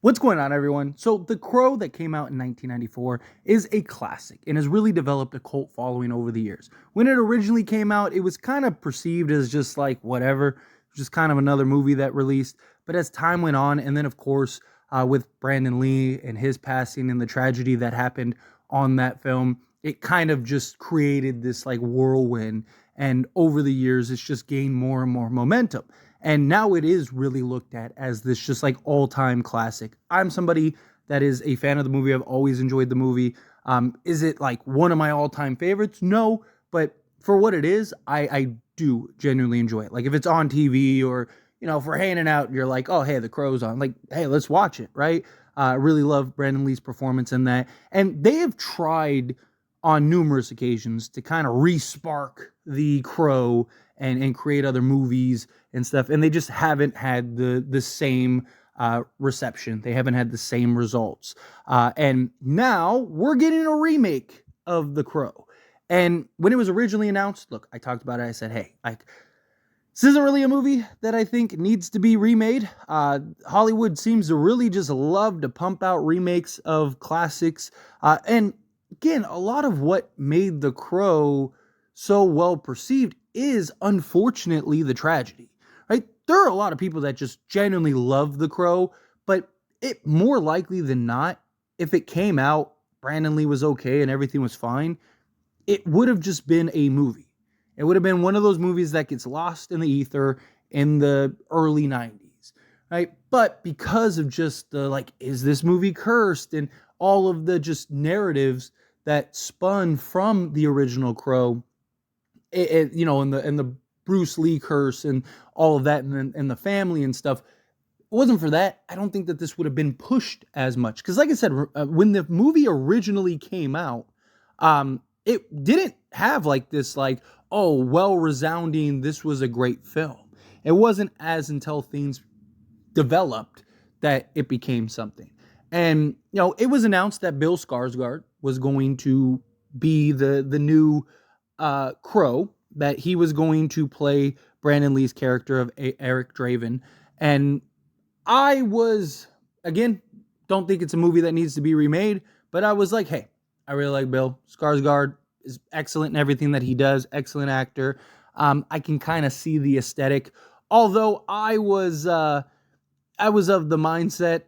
What's going on, everyone? So, The Crow that came out in 1994 is a classic and has really developed a cult following over the years. When it originally came out, it was kind of perceived as just like whatever, just kind of another movie that released. But as time went on, and then of course, with Brandon Lee and his passing and the tragedy that happened on that film, it kind of just created this like whirlwind. And over the years, it's just gained more and more momentum. And now it is really looked at as this just like all-time classic. I'm somebody that is a fan of the movie. I've always enjoyed the movie. Is it like one of my all-time favorites? No, but for what it is, I do genuinely enjoy it. Like if it's on TV or, if we're hanging out, you're like, oh, hey, The Crow's on. Like, hey, let's watch it, right? I really love Brandon Lee's performance in that. And they have tried on numerous occasions to kind of re-spark The Crow and create other movies and stuff, and they just haven't had the same reception. They haven't had the same results. And now we're getting a remake of The Crow. And when it was originally announced, look, I talked about it. I said, hey, this isn't really a movie that I think needs to be remade. Hollywood seems to really just love to pump out remakes of classics. And again, a lot of what made The Crow so well perceived is unfortunately the tragedy, right? There are a lot of people that just genuinely love The Crow, but it more likely than not, if it came out, Brandon Lee was okay and everything was fine, it would have just been a movie. It would have been one of those movies that gets lost in the ether in the early 90s, right? But because of just the is this movie cursed and all of the just narratives that spun from the original Crow, and the Bruce Lee curse and all of that and the family and stuff, it wasn't for that, I don't think that this would have been pushed as much. Because like I said, when the movie originally came out, it didn't have this well-resounding, this was a great film. It wasn't as until things developed that it became something. And, it was announced that Bill Skarsgard was going to be the new Crow, that he was going to play Brandon Lee's character of Eric Draven. And I was, again, don't think it's a movie that needs to be remade, but I was like, hey, I really like Bill. Skarsgard is excellent in everything that he does, excellent actor. I can kind of see the aesthetic. Although I was of the mindset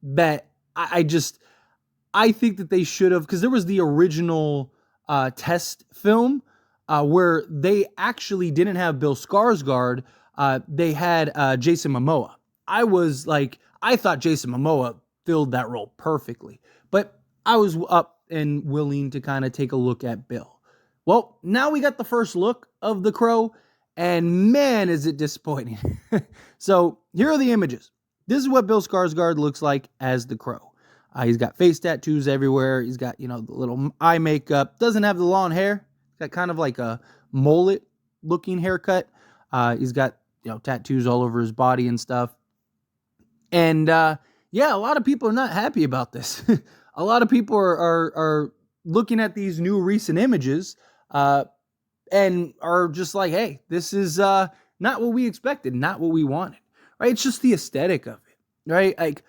that I think that they should have, because there was the original test film where they actually didn't have Bill Skarsgard. They had Jason Momoa. I thought Jason Momoa filled that role perfectly, but I was up and willing to kind of take a look at Bill. Well, now we got the first look of The Crow, and man, is it disappointing. So here are the images. This is what Bill Skarsgard looks like as The Crow. He's got face tattoos everywhere. He's got, the little eye makeup. Doesn't have the long hair. He's got kind of like a mullet looking haircut. He's got, tattoos all over his body and stuff. And a lot of people are not happy about this. A lot of people are looking at these new recent images and are just like, hey, this is not what we expected, not what we wanted. Right? It's just the aesthetic of it, right? Like,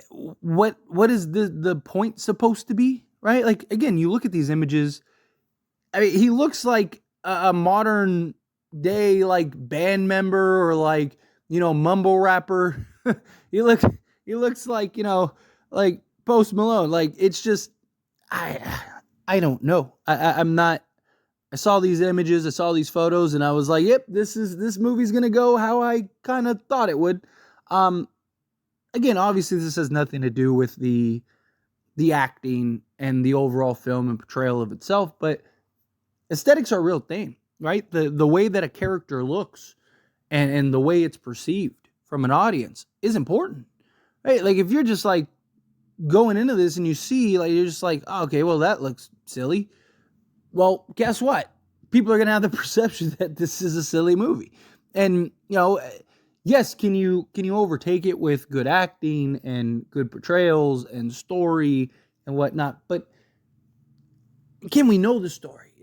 what is the point supposed to be, right? Like, again, you look at these images. I mean, he looks like a modern day band member or mumble rapper. he looks like like Post Malone. It's just I don't know. I'm not. I saw these images, I saw these photos, and I was like, yep, this movie's gonna go how I kind of thought it would. Again, obviously this has nothing to do with the acting and the overall film and portrayal of itself, but aesthetics are a real thing, right? The way that a character looks and the way it's perceived from an audience is important, right? Like if you're just going into this and you see you're just like, oh, okay, well that looks silly. Well, guess what? People are going to have the perception that this is a silly movie. And, yes, can you overtake it with good acting and good portrayals and story and whatnot? But can we know the story?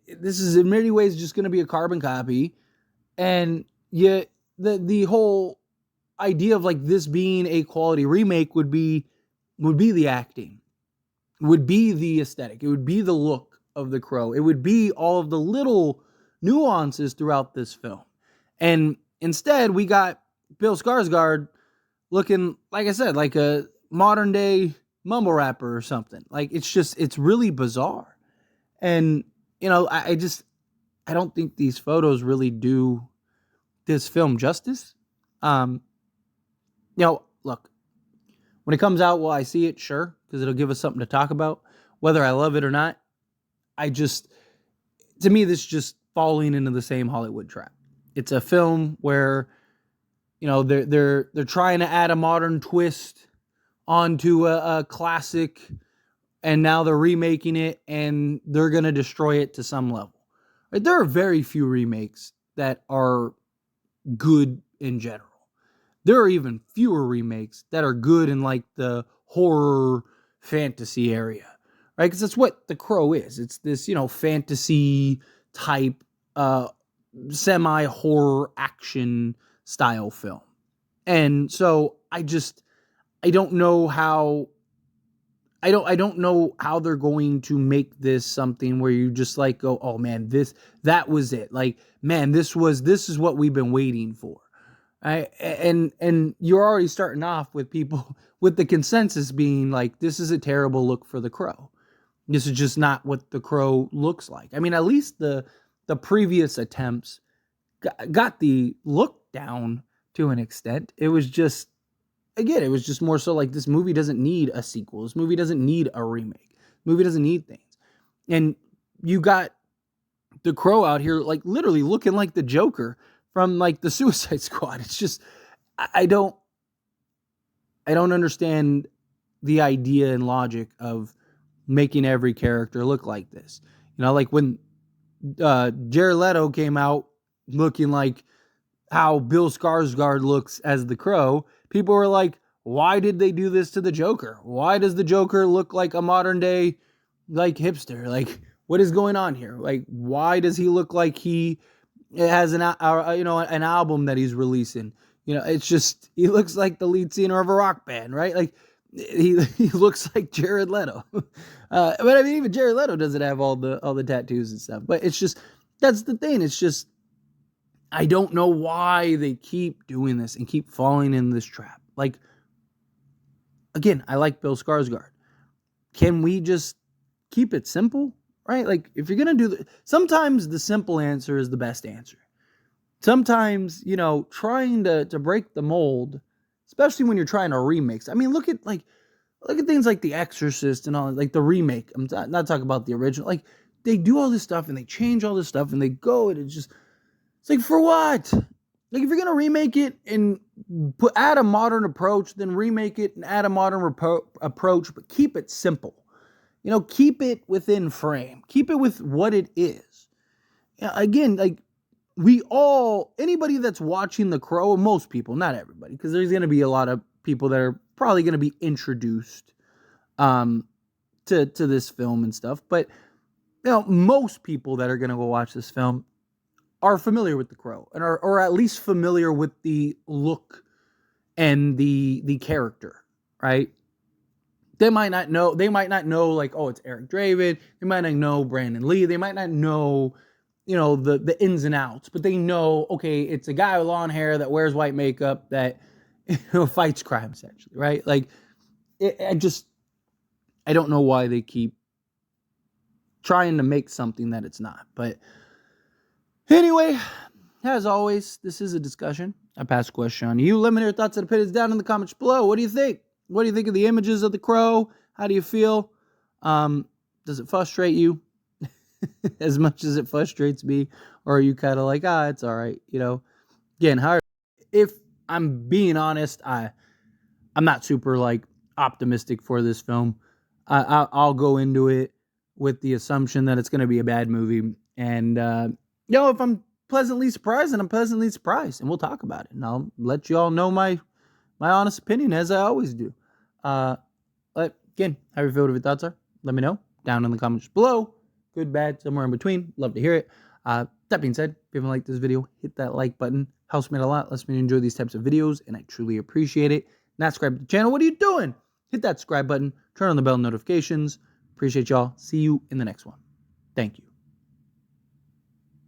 This is in many ways just going to be a carbon copy. And the whole idea of like this being a quality remake would be the acting, would be the aesthetic, it would be the look of The Crow, it would be all of the little nuances throughout this film. And instead, we got Bill Skarsgard looking, like I said, like a modern day mumble rapper or something. Like it's really bizarre. And I don't think these photos really do this film justice. Look, when it comes out, will I see it? Sure, because it'll give us something to talk about. Whether I love it or not, to me, this is just falling into the same Hollywood trap. It's a film where, they're trying to add a modern twist onto a classic, and now they're remaking it, and they're gonna destroy it to some level. Right? There are very few remakes that are good in general. There are even fewer remakes that are good in like the horror fantasy area, right? Because that's what The Crow is. It's this, fantasy type, semi-horror action style film. And so I don't know how they're going to make this something where you just like go, oh man, that was it. Like, man, this is what we've been waiting for. Right? And you're already starting off with people with the consensus being like, this is a terrible look for The Crow. This is just not what The Crow looks like. I mean, at least the previous attempts got the look down to an extent. It was just more so like, this movie doesn't need a sequel. This movie doesn't need a remake. This movie doesn't need things. And you got The Crow out here like literally looking like the Joker from like the Suicide Squad. It's just, I don't understand the idea and logic of making every character look like this. Like when Jared Leto came out looking like how Bill Skarsgård looks as the Crow, people were like, why did they do this to the Joker? Why does the Joker look like a modern day like hipster? Like, what is going on here? Like, why does he look like he has an album that he's releasing? It's just, he looks like the lead singer of a rock band, right? Like, he looks like Jared Leto. But I mean, even Jared Leto doesn't have all the tattoos and stuff. But it's just, that's the thing. It's just, I don't know why they keep doing this and keep falling in this trap. Like, again, I like Bill Skarsgård. Can we just keep it simple? Right? Like, if you're going to do sometimes the simple answer is the best answer. Sometimes, trying to break the mold, especially when you're trying to remix. I mean, look at things like The Exorcist and all, like the remake. I'm not talking about the original. Like, they do all this stuff and they change all this stuff and they go, and it's like, for what? Like, if you're going to remake it and add a modern approach, then remake it and add a modern approach, but keep it simple. Keep it within frame. Keep it with what it is. Again, like, anybody that's watching The Crow, most people, not everybody, because there's going to be a lot of people that are probably going to be introduced to this film and stuff. But, most people that are going to go watch this film are familiar with The Crow, and or at least familiar with the look and the character, right? They might not know like, oh, it's Eric Draven. They might not know Brandon Lee. They might not know, the ins and outs, but they know, okay, it's a guy with long hair that wears white makeup that fights crime, essentially, right? Like, I don't know why they keep trying to make something that it's not. But anyway, as always, this is a discussion. I pass the question on to you. Let me know your thoughts and opinions down in the comments below. What do you think? What do you think of the images of The Crow? How do you feel? Does it frustrate you as much as it frustrates me? Or are you kind of like, it's all right, Again, if I'm being honest, I'm not super like optimistic for this film. I'll go into it with the assumption that it's going to be a bad movie. And, if I'm pleasantly surprised, then I'm pleasantly surprised. And we'll talk about it. And I'll let you all know my honest opinion, as I always do. But again, how you feel, what your thoughts are, let me know down in the comments below. Good, bad, somewhere in between. Love to hear it. That being said, if you haven't liked this video, hit that like button. Helps me out a lot, lets me enjoy these types of videos, and I truly appreciate it. Not subscribe to the channel, what are you doing? Hit that subscribe button, turn on the bell notifications. Appreciate y'all. See you in the next one. Thank you.